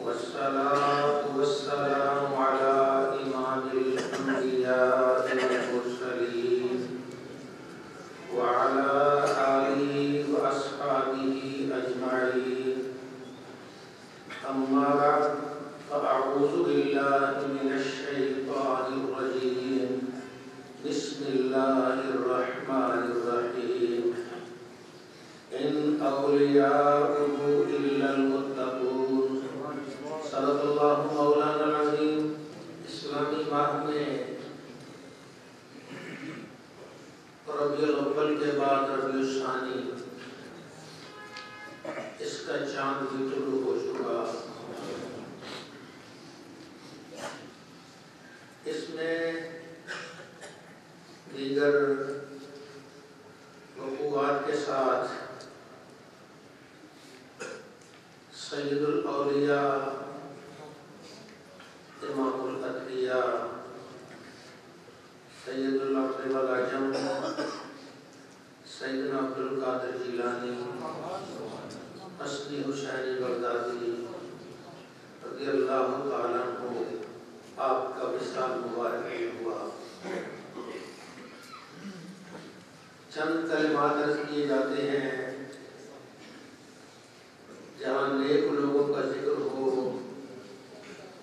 والصلاة والسلام على إمام الأنبياء والمرسلين وعلى آله وأصحابه أجمعين. أما بعد فأعوذ بالله من الشيطان الرجيم. بسم الله الرحمن الرحيم. إن أولياؤه إلا المتقون. صدق اللہ مولانا العظیم. اسلامی ماہ میں ربیع الاول کے بعد ربیع الثانی اس کا چاند بھی طلوع ہو چکا. اس میں دیگر وقوعات کے ساتھ سید الاولیاء امام الاتقیاء سید العرب والعجم سیدنا عبدالقادر جیلانی حسنی حسینی بغدادی رضی اللہ تعالیٰ عنہ آپ کا وصال مبارک ہوا. چند کلمات عرض کیے جاتے ہیں. جہاں نیک لوگوں کا ذکر ہو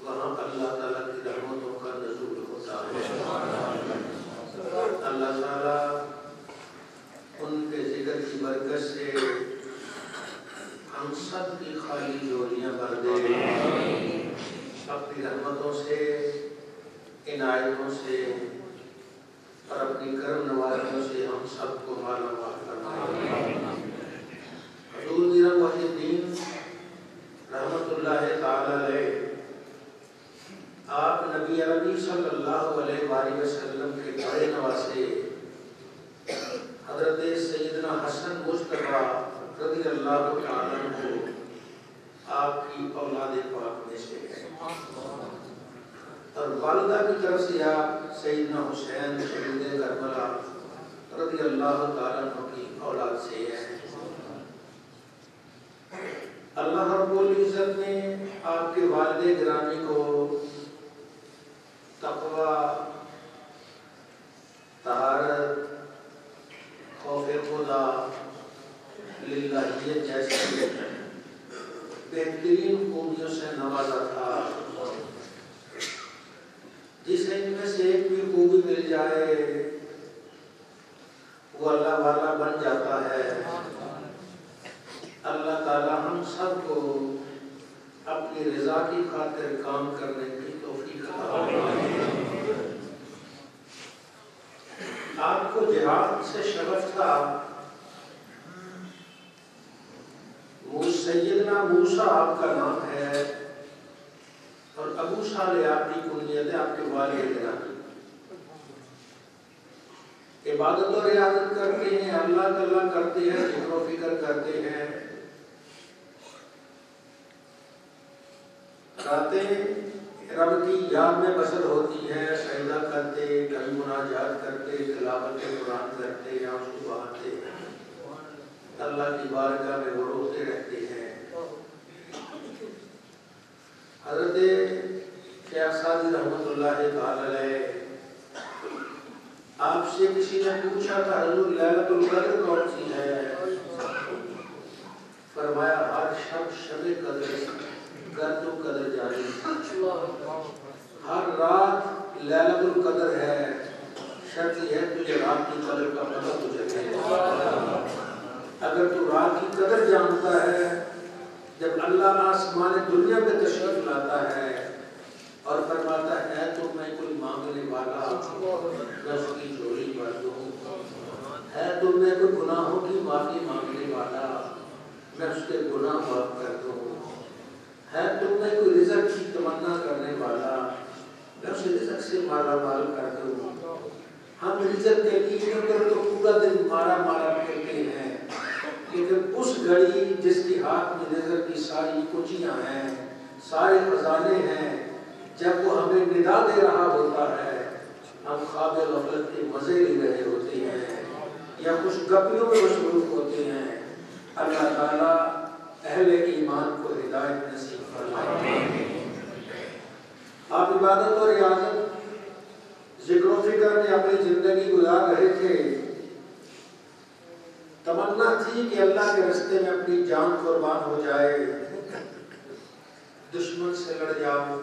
وہاں اللہ تعالیٰ کی رحمتوں کا نزول ہوتا ہے. اللہ تعالیٰ ان کے ذکر کی برکت سے ہم سب کی خالی جھولیاں بھر دے. اپنی رحمتوں سے، عنایتوں سے اور اپنی کرم نوازیوں سے ہم سب کو مالا مال فرمائے. حضور میرا محی الدین رحمت اللہ تعالی علیہ آپ نبی عربی صلی اللہ علیہ وآلہ وسلم کے بڑے نواسے حضرت سیدنا حسن مصطفیٰ رضی اللہ تعالی عنہ آپ کی اولاد پاک میں سے ہیں. اور والدہ کی طرف سے آپ سیدنا حسین شہید کربلا رضی اللہ تعالی عنہ کی اولاد سے ہیں. اللہ رب العزت نے آپ کے والد گرامی کو تقوی، طہارت، خوف خدا، للہیت جیسی بہترین خوبیوں سے نوازا تھا. جسے ان میں سے ایک بھی خوبی مل جائے وہ اللہ والا بن جاتا ہے. اللہ تعالی ہم سب کو اپنی رضا کی خاطر کام کرنے کی توفیق عطا فرمائے. آپ کو جہاد سے شغف تھا. سیدنا موسیٰ آپ کا نام ہے اور ابو صالح آپ کی کنیت ہے، آپ کے والد گرامی. عبادت و ریاضت کرتے ہیں، اللہ تعالیٰ کرتے ہیں، ذکر و فکر کرتے ہیں. راتیں رب کی یاد میں بسر ہوتی ہیں، سجدہ کرتے، کبھی مناجات کرتے، تلاوت قرآن کرتے یا اس کو بہاتے ہیں. اللہ کی بارگاہ میں وہ روتے رہتے ہیں. حضرت شیخ سعدی رحمت اللہ تعالی علیہ آپ سے کسی نے پوچھا تھا حضور لیلۃ القدر کون سی ہے؟ فرمایا ہر شب شب قدر گر تو قدر جانی. ہر رات لیلۃ القدر ہے، شرط یہ ہے تجھے رات کی قدر کا پتہ تجھے ہے. اگر تو رات کی قدر جانتا ہے، جب اللہ آسمان دنیا پہ تشریف لاتا ہے اور فرماتا ہے تو میں کوئی مانگنے والا میں اس کی جھولی بھر دوں، ہے تو میں کوئی گناہوں کی معافی مانگنے والا میں اس کے گناہ معاف کر دوں، ہے تم میں کوئی رزق کی تمنا کرنے والا میں اسے رزق سے مالا مال کر دوں. ہم رزق کے لیے تو پورا دن مارا مارا پھرتے ہیں، لیکن اس گھڑی جس کی ہاتھ میں رزق کی ساری کچیاں ہیں، سارے خزانے ہیں، جب وہ ہمیں ندا دے رہا ہوتا ہے ہم خواب غفلت کے مزے لے رہے ہوتے ہیں یا کچھ گپیوں میں مصروف ہوتے ہیں. اللہ تعالیٰ اہل ایمان کو ہدایت نصیب فرمائے. عبادت اور ریاضت ذکر و فکر میں اپنی زندگی گزار رہے تھے، تمنا تھی کہ اللہ کے راستے میں اپنی جان قربان ہو جائے، دشمن سے لڑ جاؤں،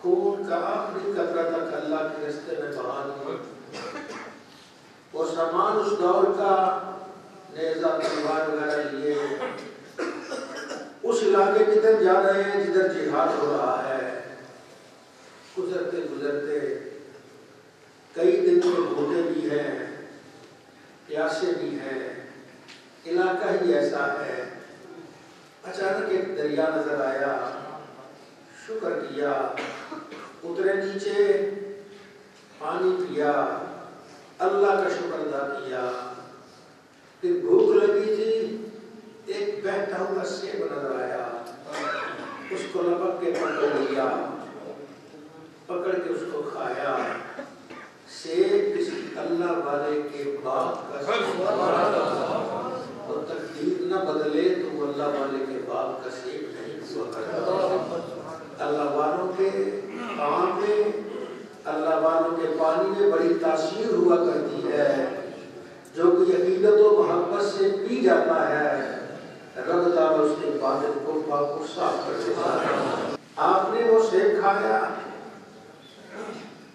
خون کا آخری قطرہ تک اللہ کے راستے میں بہا دوں۔ وہ سامان اس دور کا نیزہ تلوار وغیرہ لیے اس علاقے کی طرف جا رہے ہیں جدھر جہاد ہو رہا ہے۔ گزرتے گزرتے کئی دن کے بھوکے بھی ہیں، پیاسے بھی ہیں، علاقہ ہی ایسا ہے۔ اچانک ایک دریا نظر آیا، شکر کیا، اترے نیچے، پانی پیا، اللہ کا شکر ادا کیا۔ پھر بھوک لگی تھی، ایک بہتا ہوا سیب نظر آیا، اس کو لپک کے پکڑ لیا، پکڑ کے اس کو کھایا۔ سیب کسی اللہ والے کے باغ کا سیب، اور تقدیر نہ بدلے تو وہ اللہ والے کے باغ کا سیب نہیں ہوا کرتا۔ اللہ والوں کے کام میں، اللہ والوں کے پانی میں بڑی تاثیر ہوا کرتی ہے۔ جو کوئی عقیدت و محبت سے پی جاتا ہے، رب تعالیٰ اس کے باطن کو پاک و صاف کر دیتا ہے۔ آپ نے وہ سیب کھایا،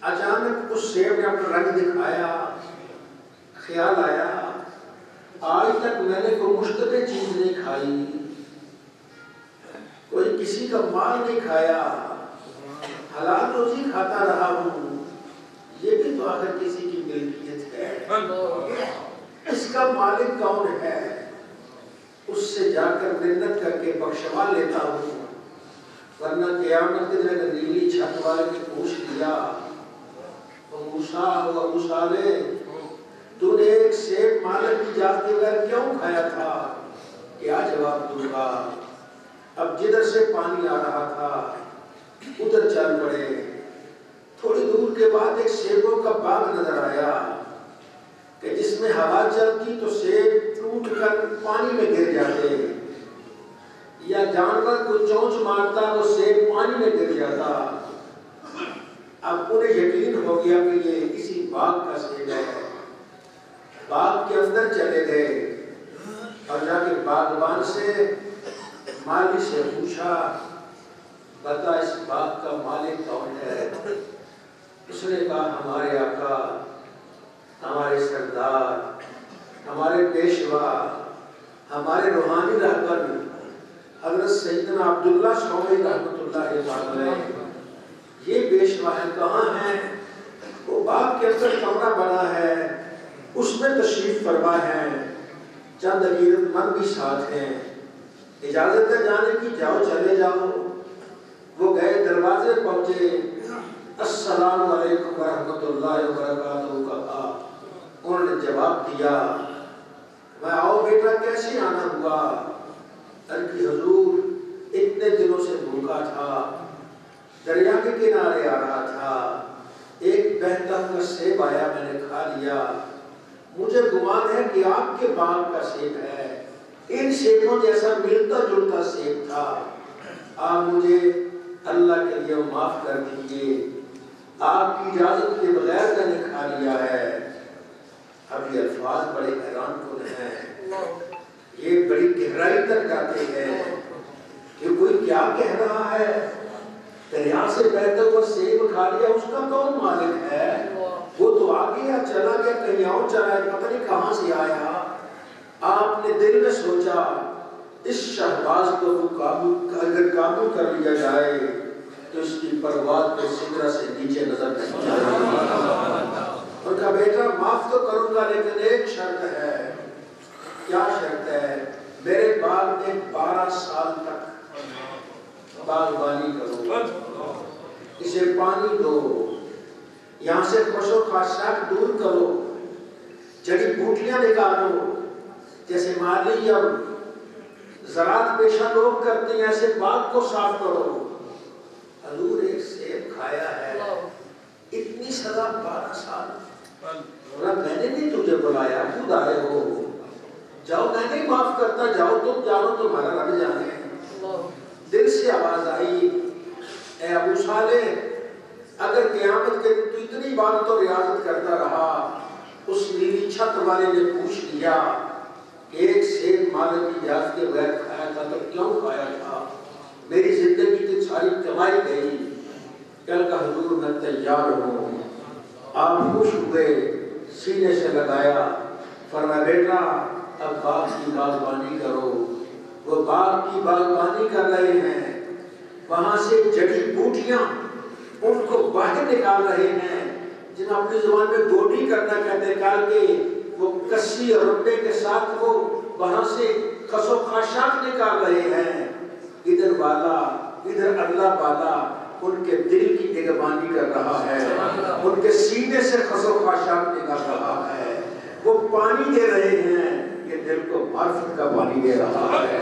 اچانک اس سیب نے اپنا رنگ دکھایا، خیال آیا آج تک میں نے کوئی مشتبہ چیز نہیں کھائی، کوئی کسی کا مال نہیں کھایا، حلال روزی کھاتا رہا ہوں، یہ بھی تو آخر کسی کی ملکیت ہے، اس کا مالک کون ہے؟ اس سے جا کر منت کر کے بخشوا لیتا ہوں، ورنہ قیامت کے دن نیلی چھت والے نے پوچھ لیا، موسیٰ و ابو صالح تو نے ایک سیب مالک کی اجازت بغیر کیوں کھایا تھا؟ کیا جواب دوں گا؟ اب جدھر سے پانی آ رہا تھا ادھر چل پڑے۔ تھوڑی دور کے بعد ایک سیبوں کا باغ نظر آیا کہ جس میں ہوا چلتی تو سیب ٹوٹ کر پانی میں گر جاتے، یا جانور کو چونچ مارتا تو سیب پانی میں گر جاتا۔ اب انہیں یقین ہو گیا کہ یہ کسی باغ کا سیب ہے۔ باغ کے اندر چلے گئے اور جا کے باغبان سے، مالی سے پوچھا، بتا اس باغ کا مالک کون ہے؟ اس نے کہا ہمارے آقا، ہمارے سردار، ہمارے پیشوا، ہمارے روحانی رہبر حضرت سیدنا عبداللہ شوقی رحمۃ اللہ علیہ، یہ پیشوا ہے۔ کہاں ہیں؟ وہ باغ کے اندر کمرہ بنا ہے، اس میں تشریف فرما ہے، چند عقیدت مند بھی ساتھ ہیں، اجازت ہے جانے کی؟ جاؤ، چلے جاؤ۔ وہ گئے، دروازے پہنچے، السلام علیکم ورحمۃ اللہ وبرکاتہ کہا۔ انہوں نے جواب دیا، میں آؤ بیٹا، کیسے آنا ہوا؟ کہ حضور اتنے دنوں سے بھوکا تھا، دریا کے کنارے آ رہا تھا، ایک بہتا ہوا سیب آیا، میں نے کھا لیا، مجھے گمان ہے کہ آپ کے باغ کا سیب ہے، ان سیبوں جیسا ملتا جلتا سیب تھا، آپ مجھے اللہ کے لیے معاف کر دیجیے، آپ کی اجازت کے بغیر میں نے کھا لیا ہے۔ اب یہ الفاظ بڑے حیران کن ہیں، یہ بڑی گہرائی تک جاتے ہیں کہ کوئی کیا کہہ رہا ہے، دریا سے بہتا ہوا سیب کھا لیا، اس کا کون مالک ہے؟ وہ تو آ گیا، چلا گیا، کہیں اور چلا ہے، پتہ نہیں کہاں سے آیا۔ آپ نے دل میں سوچا اس شہباز کو اگر قابو کر لیا جائے تو اس کی پرواز پہ سدرہ سے نیچے نظر نہیں جائے گی۔ اور کہا بیٹا معاف تو کروں گا لیکن ایک شرط ہے۔ کیا شرط ہے؟ میرے باغ میں 12 سال تک باغبانی کرو، اسے پانی دو، یہاں سے خوش و خاشاک دور کرو، جڑی بوٹیاں نکالو، جیسے مالی اور زراعت پیشہ لوگ کرتے ہیں ایسے باغ کو صاف کرو۔ حضور ایک سیب کھایا ہے، اتنی سزا 12 سال؟ میں نے نہیں تجھے بلایا، خود آئے ہو، جاؤ، میں نہیں معاف کرتا، جاؤ تم، جانو تمہارا رب جانے۔ دل سے آواز آئی، اے ابو صالح اگر قیامت کے دن تو اتنی بات تو ریاضت کرتا رہا، اس نیلی چھت والے نے پوچھ لیا ایک سیب مالک کی اجازت کے بغیر کھایا تھا تو کیوں کھایا تھا؟ میری زندگی کی ساری کمائی گئی۔ کل کا حضور میں تیار ہوں۔ آپ خوش ہوئے، سینے سے لگایا، فرمایا بیٹا اب باغ کی باغبانی کرو۔ وہ باغ کی باغبانی کر رہے ہیں، وہاں سے جڑی بوٹیاں ان کو باہر نکال رہے ہیں، جنہیں اپنی زبان میں گوڈی کرنا کہتے ہیں، نکال کے وہ کسی اور رنڈے کے ساتھ وہ وہاں سے خس و خاشاک نکال رہے ہیں۔ ادھر والا ادھر اللہ والا ان کے دل کی نگہبانی کر رہا ہے، ان کے سینے سے خس و خاشاک نکال رہا ہے۔ وہ پانی دے رہے ہیں، یہ دل کو معرفت کا پانی دے رہا ہے۔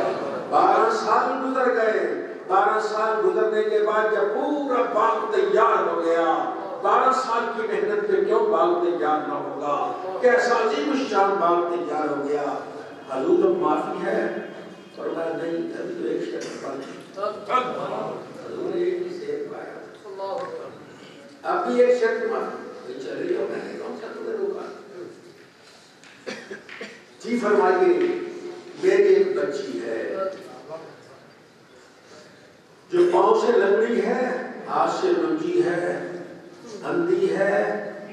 12 سال گزر گئے، 12 سال گزرنے کے بعد جب پورا باغ تیار ہو گیا، 12 سال کی محنت پہ کیوں باغ تیار نہ ہوگا؟ کیسا عظیم الشان باغ تیار ہو گیا۔ حضور اب معافی ہے؟ فرمایا نہیں، ابھی تو ایک شرط پائی۔ حضور نے ایک ہی شرط پایا، اب بھی ایک شرط معافی چلے جاؤ، میں نے کون سا تمہیں روکا؟ جی فرمائیے میری ایک بچی ہے جو پاؤں سے لنگڑی ہے، ہاتھ سے لنگی ہے، اندھی ہے،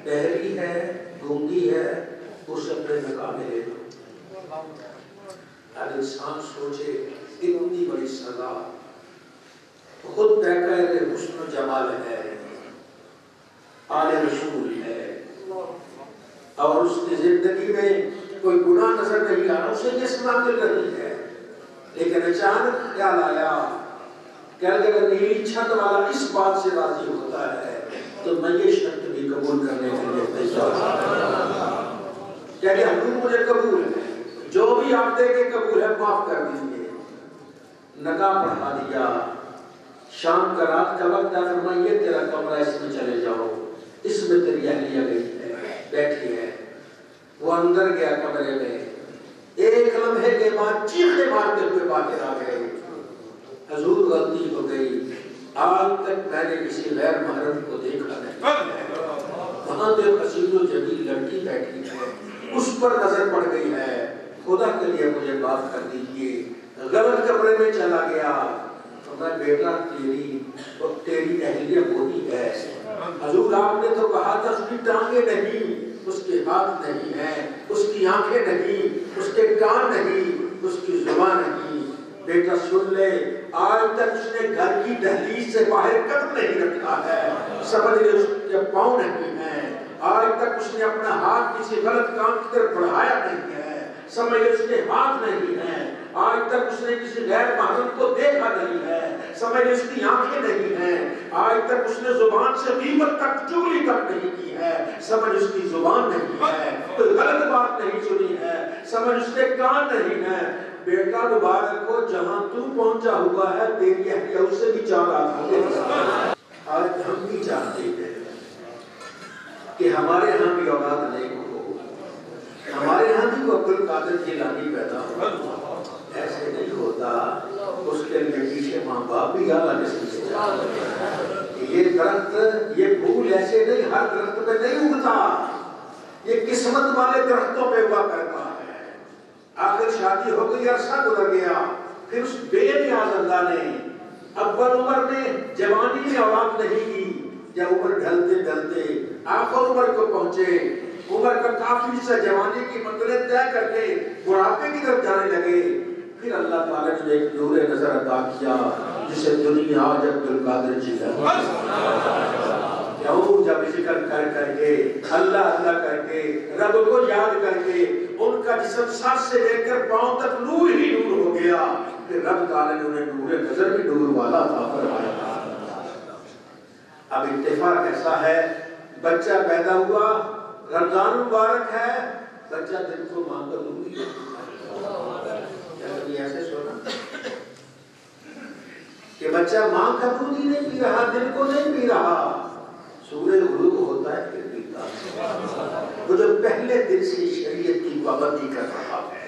بہری ہے، گونگی ہے، اسے اپنے نکاح میں لے لو۔ ہر انسان سوچے اتنی بڑی سزا، خود پیکر حسن و جمال ہے، آل رسول ہے، اور اس کی زندگی میں کوئی گناہ نظر نہیں آ رہا، اسے یہ سزا مل رہی ہے، لیکن اچانک خیال آیا کہ اگر نیلی چھت والا اس بات سے راضی ہوتا ہے تو میں یہ شرط بھی قبول کرنے کے لیے تیار ہوں۔ کہتے حضور مجھے قبول ہے، جو بھی آپ دے کے قبول ہے معاف کر دیجیے۔ نکاح پڑھا دیا، شام کا رات کا وقت ہے، فرمائیے تیرا کمرہ اس میں چلے جاؤ، اس میں تیری اہلیہ گئی ہے، بیٹھی ہے۔ وہ اندر گیا کمرے میں، ایک لمحے کے بعد چیخے مارتے ہوئے باہر آ گئے، حضور غلطی ہو گئی، آج تک میں نے کسی غیر محرم کو دیکھا نہیں، وہاں تو حسین و جمیل لڑکی بیٹھی ہے، اس پر نظر پڑ گئی ہے، خدا کے لیے مجھے معاف کر دیجیے۔ غلط کمرے میں چلا گیا، تو میں بیٹا تیری اہلیہ وہی ہے، حضور آپ نے تو کہا تھا اس کی ٹانگیں نہیں، اس کے ہاتھ نہیں ہیں، اس کی آنکھیں نہیں، اس کے کان نہیں، اس کی زبان نہیں۔ بیٹا سن لے، آج تک اس نے گھر کی دہلیز سے باہر قدم نہیں رکھا ہے، سمجھ لے اس کے پاؤں نہیں ہیں، آج تک اس نے اپنا ہاتھ کسی غلط کام کی طرف بڑھایا نہیں ہے، سمجھ لے اس کے ہاتھ نہیں ہیں، آج تک اس نے کسی غیر محرم کو دیکھا نہیں ہے، سمجھ لے اس کی آنکھیں نہیں ہیں، آج تک اس نے زبان سے غیبت تک چغلی تک نہیں کی ہے، سمجھ اس کی زبان نہیں ہے، کوئی غلط بات نہیں سنی ہے، سمجھ اس کے کان نہیں ہے۔ بیٹا مبارک ہو، جہاں تو پہنچا ہوا ہے تیری اہلیہ اس سے بھی 4 آدمی۔ آج ہم بھی چاہتے ہیں کہ ہمارے ہاں بھی اولاد نیک ہو، ہمارے ہاں بھی عبد القادر جیلانی پیدا ہو، ایسے نہیں ہوتا، اس کے لیے پیچھے ماں باپ بھی اعلیٰ قسم سے چاہتے۔ یہ درخت، یہ پھول ایسے نہیں ہر درخت پہ نہیں اگتا، یہ قسمت والے درختوں پہ ہوا کرتا ہے۔ آخر شادی ہو گئی، عرصہ گزر گیا، پھر اس بے نیاز اللہ نے اول عمر میں جوانی میں اولاد نہیں دی، جب عمر ڈھلتے ڈھلتے آخر عمر کو پہنچے، عمر کا کافی حصہ جوانی کی منزلیں طے کر کے بڑھاپے کی طرف جانے لگے، پھر اللہ تعالیٰ نے ایک نور نظر عطا کیا جسے دنیا آج عبد القادر جیلانی۔ جب ذکر کر کر کے اللہ اللہ کر کے رب کو یاد کر کے ان کا جسم سر سے لے کر پاؤں تک نور ہی نور ہو گیا، پھر رب تعالیٰ نے انہیں نور نظر بھی نور والا عطا فرمایا۔ اب اتفاق ایسا ہے، بچہ پیدا ہوا، رمضان مبارک ہے، بچہ دل کو ماں کا دودھ ہی ایسے سونا کہ بچہ ماں کا دودھ ہی نہیں پی رہا، دل کو نہیں پی رہا، سورج غروب ہوتا ہے پھر پیتا ہے۔ وہ جو پہلے دن سے شریعت کی پابندی کر رہا ہے،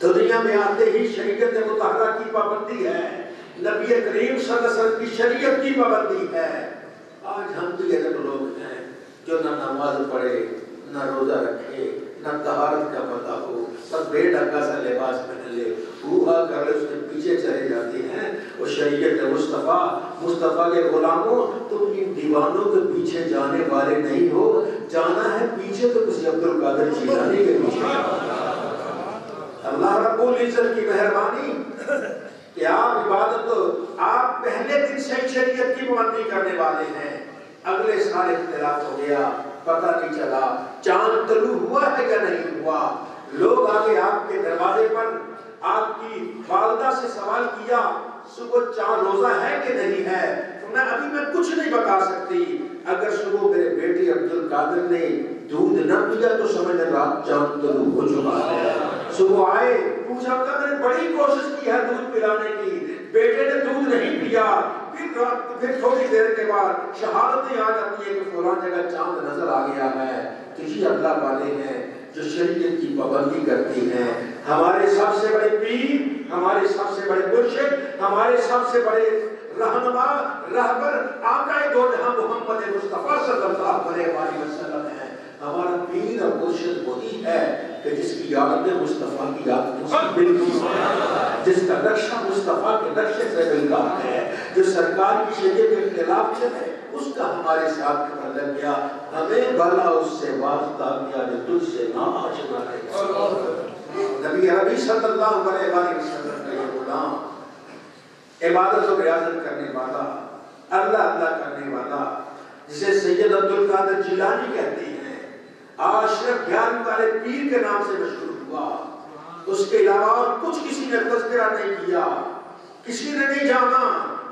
دنیا میں آتے ہی شریعت مطہرہ کی پابندی ہے، نبی کریم صلی اللہ علیہ وسلم کی شریعت کی پابندی ہے. آج ہم بھی ایسے لوگ ہیں جو نہ نماز پڑھے, نہ روزہ رکھے, نہ طہارت کا پتہ ہو, سب بے ڈھنگا سا لباس پہن لے, ہوا کر لے, اس کے پیچھے چلے جاتے ہیں. وہ شریعت مصطفیٰ کے غلاموں, تم ان دیوانوں کے پیچھے جانے والے نہیں ہو. جانا ہے پیچھے تو کسی عبد القادر جیلانی کے پیچھے. اللہ رب العزت کی مہربانی کہ آپ عبادت, آپ پہلے دن سے شریعت کی پابندی کرنے والے ہیں, اگلے سال اختلاف ہو گیا, پتہ نہیں چلا چاند طلوع ہوا ہے یا نہیں ہوا. لوگ آگے آپ کے دروازے پر آپ کی والدہ سے سوال کیا صبح چاند روزہ ہے کہ نہیں ہے, میں کچھ نہیں بتا سکتی. اگر صبح میرے بیٹے عبد القادر نے دودھ نہ پیا تو سمجھ رات چاند طلوع ہو چکا ہے. صبح آئے, پوچھا میں نے بڑی کوشش کی ہے دودھ پلانے کی, بیٹے نے دودھ نہیں پیا. پھر تھوڑی دیر کے بعد شہادتیں آ جاتی ہے کہ فلاں جگہ چاند نظر آ گیا ہے. تو یہ اللہ والے ہیں جو شریعت کی پابندی کرتے ہیں. ہمارے سب سے بڑے پیر, ہمارے سب سے بڑے مرشد, ہمارے سب سے بڑے رہنما رہبر آقا دو جہاں محمد مصطفیٰ صلی اللہ علیہ وسلم ہیں. ہمارا پیر اور مرشد وہی ہے کہ جس کی یاد مصطفیٰ کی یاد ملتی ہے, جس کا نقشہ مصطفیٰ کے نقشے سے ملتا ہے, جو سرکار کی شریعت کے خلاف چلے اس کا ہمارے ساتھ مطلب کیا. ہمیں بھلا اس سے واسطہ کیا جو تجھ سے نا آشنا ہے. نبی عربی صلی اللہ علیہ وسلم کا یہ غلام, عبادت و ریاضت کرنے والا, اللہ کرنے والا, جسے سید عبد القادر جیلانی کہتے ہیں, آشرف گیان والے پیر کے نام سے مشہور ہوا. اس کے علاوہ اور کچھ کسی نے تذکرہ نہیں کیا, کسی نے نہیں جانا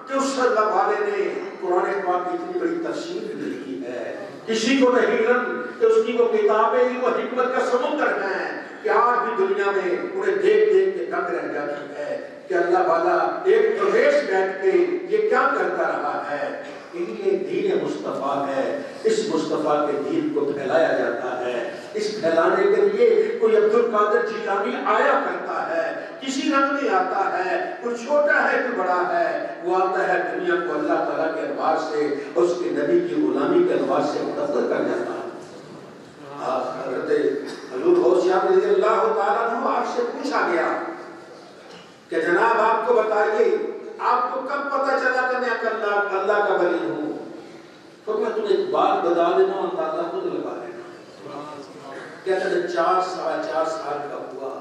کہ اس اللہ والے نے قرآن پاک کی اتنی بڑی تفسیر لکھی ہے. کسی کو نہیں علم کہ اس کی وہ کتابیں وہ حکمت کا سمندر ہیں کہ آج بھی دنیا میں انہیں دیکھ دیکھ کے دنگ رہ جاتی ہے کہ اللہ والا ایک پرویش بیٹھ کے یہ کیا کرتا رہا ہے. یہ دین مصطفیٰ ہے, اس مصطفیٰ کے دین کو پھیلایا جاتا ہے. اس پھیلانے کے لیے کوئی عبد القادر جیلانی آیا کرتا ہے, کسی رنگ میں آتا ہے, کوئی چھوٹا ہے کوئی بڑا ہے, وہ آتا ہے دنیا کو اللہ تعالیٰ کے اعتبار سے, اس کے نبی کی غلامی کے اعتبار سے متفر کر جاتا ہے. حضرت حضور غوث شاہ رضی اللہ تعالیٰ عنہ آپ سے پوچھا گیا کہ جناب آپ کو بتائیے آپ کو کب پتا چلا کہ میں اللہ کا ولی ہوں. تو میں تمہیں ایک بات بتا دینا اور اندازہ خود لگا لینا. کہتا ہے 4 سال کا ہوا,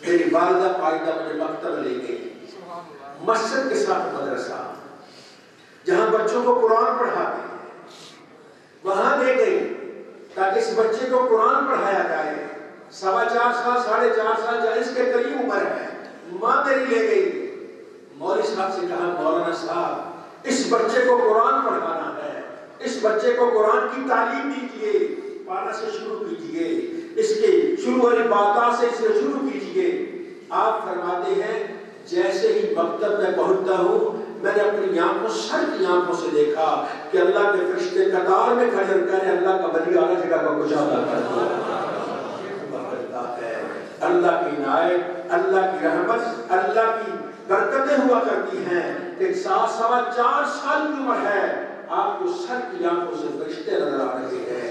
میری والدہ پائدہ مجھے مکتب لے گئی, مسجد کے ساتھ مدرسہ جہاں بچوں کو قرآن پڑھاتے ہیں وہاں لے گئی تاکہ اس بچے کو قرآن پڑھایا جائے. 4.25 سال 4.5 سال جائز کے قریب عمر ہے. ماں میری لے گئی, مولوی صاحب سے کہا مولانا صاحب اس بچے کو قرآن پڑھانا ہے, اس بچے کو قرآن کی تعلیم دیجئے, پارا سے شروع کیجئے, اس کے شروع والی باتیں سے اسے شروع کیجئے. آپ فرماتے ہیں جیسے ہی مکتب میں پہنچتا ہوں میں نے اپنی آنکھوں سر کی آنکھوں سے دیکھا کہ اللہ کے فرشتے قطار میں کھڑے ہو کر اللہ کا ولی اعلیٰ جگہ کا کشادہ کرتا ہے. اللہ کی عنایت, اللہ کی رحمت, اللہ کی برکتیں ہوا کرتی ہیں کہ 4.25 سال کی عمر ہے, آپ کو سر کی آنکھوں سے فرشتے نظر آ رہے ہیں.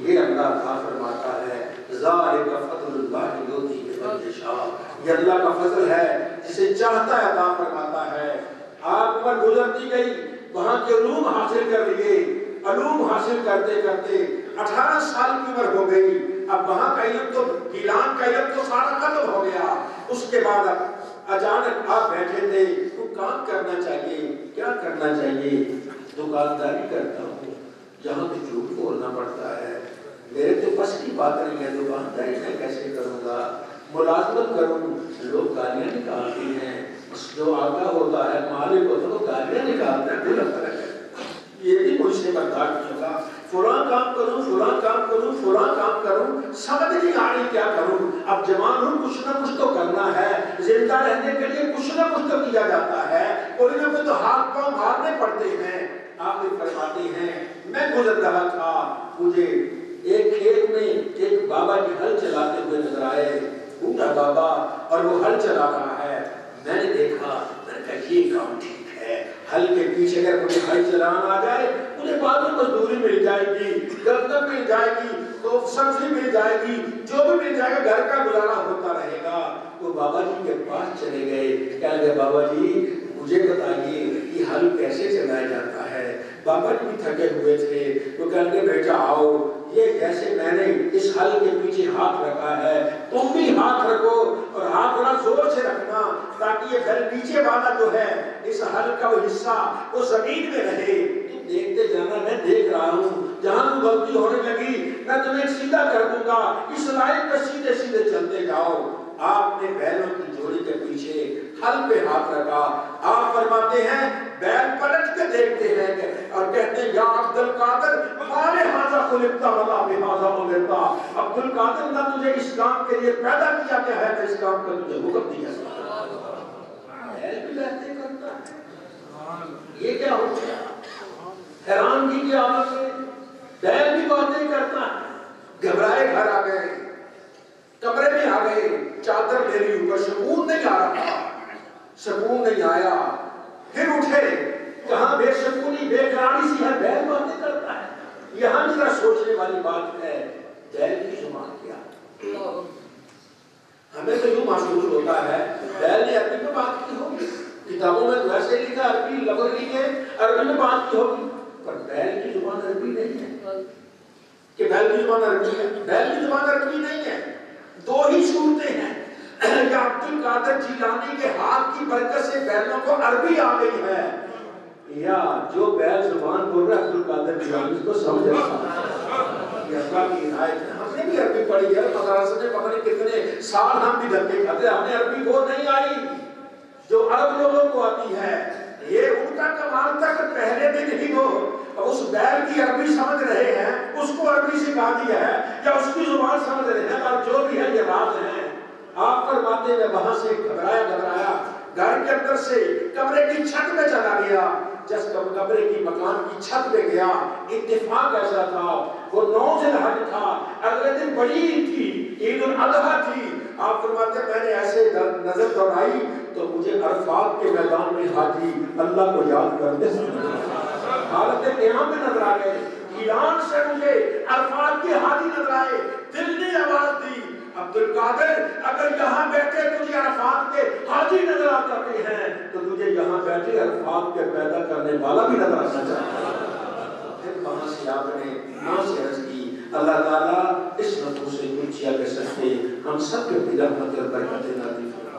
یہ اللہ عطا فرماتا ہے. ذالک فضل اللہ یؤتیہ من یشاء, یہ اللہ کا فضل ہے جسے چاہتا ہے عطا فرماتا ہے. آپ عمر گزرتی گئی, وہاں کے علوم حاصل کر لیے, علوم حاصل کرتے کرتے 18 سال کی عمر ہو گئی. اب وہاں کا علم تو گیلان کا علم تو سارا ختم ہو گیا. اس کے بعد اچانک آپ بیٹھے تھے, تو کام کرنا چاہیے, کیا کرنا چاہیے؟ دکانداری کرتا ہوں, جہاں تو جھوٹ بولنا پڑتا ہے, میرے تو بس کی بات نہیں ہے, دکانداری میں کیسے کروں گا, ملازمت کروں, لوگ گالیاں نکالتی ہیں, جو آقا ہوتا ہے مالک ہوتا ہے وہ گالیاں نکالتا ہے, بلا فرق ہے. یہ بھی مجھ سے برداشت نہیں ہوگا, فلاں کام کروں, فلاں کام کروں, فلاں کام کروں, سمجھ نہیں آ رہی کیا کروں. اب جوان ہوں, کچھ نہ کچھ تو کرنا ہے, زندہ رہنے کے لیے کچھ نہ کچھ تو کیا جاتا ہے, کوئی نہ کوئی تو ہاتھ پاؤں مارنے پڑتے ہیں. آپ فرماتے ہیں میں گزر رہا تھا, مجھے ایک کھیت میں ایک بابا جی ہل چلاتے ہوئے نظر آئے, بوڑھا بابا, اور وہ ہل چلا رہا ہے. میں نے دیکھا, میں نے یہ کام ٹھیک ہے، حل کے پیچھے اگر کوئی بھائی چلان آ جائے انہیں بعد میں مزدوری مل جائے گی، گردن مل جائے گی، تو سبزی مل جائے گی، جو بھی مل جائے گا، گھر کا گزارا ہوتا رہے گا۔ وہ بابا جی کے پاس چلے گئے، کہنے لگے بابا جی مجھے بتائیے یہ حل کیسے چلایا جاتا ہے؟ بابا جی بھی تھکے ہوئے تھے، وہ کہنے لگے بیٹا آؤ، یہ جیسے میں نے اس حل کے پیچھے ہاتھ رکھا ہے تم بھی ہاتھ رکھو، اور ہاتھ بڑا زور سے رکھنا تاکہ یہ بیل نیچے والا جو ہے اس حل کا وہ حصہ وہ زمین میں رہے۔ تم دیکھتے جانا، میں دیکھ رہا ہوں، جہاں تم غلطی ہونے لگی میں تمہیں سیدھا کر دوں گا، اس لائن پہ سیدھے سیدھے چلتے جاؤ۔ آپ نے بیلوں کی جوڑی کے پیچھے حل پہ ہاتھ رکھا۔ آپ فرماتے ہیں بیل پلٹ کے دیکھتے ہیں اور کہتے ہیں یا عبد القادر مالے حاضر خلقتا ولا بہذا امرتا، عبد القادر نہ تجھے اس کام کے لیے پیدا کیا گیا ہے نہ اس کام کا تجھے حکم دیا گیا۔ بیل بھی باتیں کرتا ہے، یہ کیا ہو گیا؟ حیرانگی کی حالت میں بیل بھی باتیں کرتا ہے۔ گھبرائے گھر آ گئے، کمرے میں آ گئے، چادر میری اوپر، سکون نہیں آ رہا، سکون نہیں آیا، پھر اٹھے، کہاں بے سکونی بے قراری سی ہے، بیل باتیں کرتا ہے۔ یہاں ذرا سوچنے والی بات ہے، بیل کی زبان کیا؟ ہمیں تو یوں محسوس ہوتا ہے بیل نے عربی میں بات کی ہوگی، کتابوں میں تو ایسے لکھا عربی لفظ لکھے عربی میں بات کی ہوگی، پر بیل کی زبان عربی نہیں ہے کہ بیل کی زبان عربی ہے، بیل کی زبان عربی نہیں ہے۔ دو ہی صورتیں ہیں، یا عبد القادر جیلانی کے ہاتھ کی برکت سے بیلوں کو عربی آ گئی ہے، یا جو بیل زبان بول رہا ہے عبد القادر جیلانی کو سمجھ رہا ہے۔ یہ اللہ کی عنایت ہے، ہم نے بھی عربی پڑھی ہے، مدرسے میں پتہ نہیں کتنے سال ہم بھی دھکے کھاتے، ہمیں عربی وہ نہیں آئی جو عرب لوگوں کو آتی ہے۔ یہ ان کا کمال تھا کہ پہلے دن ہی وہ اس بیل کی عربی سمجھ رہے ہیں، اس کو عربی سکھا دی ہے یا اس کی زبان سمجھ رہے ہیں، اور جو بھی ہے یہ راز ہیں۔ آپ فرماتے ہیں وہاں سے گھبرایا گھر کے اندر سے کمرے کی چھت میں چلا گیا۔ جس کمرے کی مکان کی چھت پہ گیا، اتفاق ایسا تھا وہ 9 ذی الحج تھا، اگلے دن بڑی عید تھی، عید الاضحیٰ تھی۔ آپ فرماتے ہیں میں نے ایسے نظر دوڑائی تو مجھے عرفات کے میدان میں حاجی اللہ کو یاد کرتے حالت قیام میں نظر آ گئے، ایران سے مجھے عرفات کے حاجی نظر آئے، دل نے آواز دی عبد القادر اگر یہاں بیٹھے تجھے عرفات کے حاجی نظر آ کرتے ہیں تو تجھے یہاں بیٹھے عرفات کے پیدا کرنے والا بھی نظر آنا چاہتا ہے۔ پھر وہاں سے آپ نے ماں سے عرض کی اللہ تعالیٰ اس نفوس سے کچھ کیا کر سکتے، ہم سب کے بھی رحمت اور برکت نازل فرمائے۔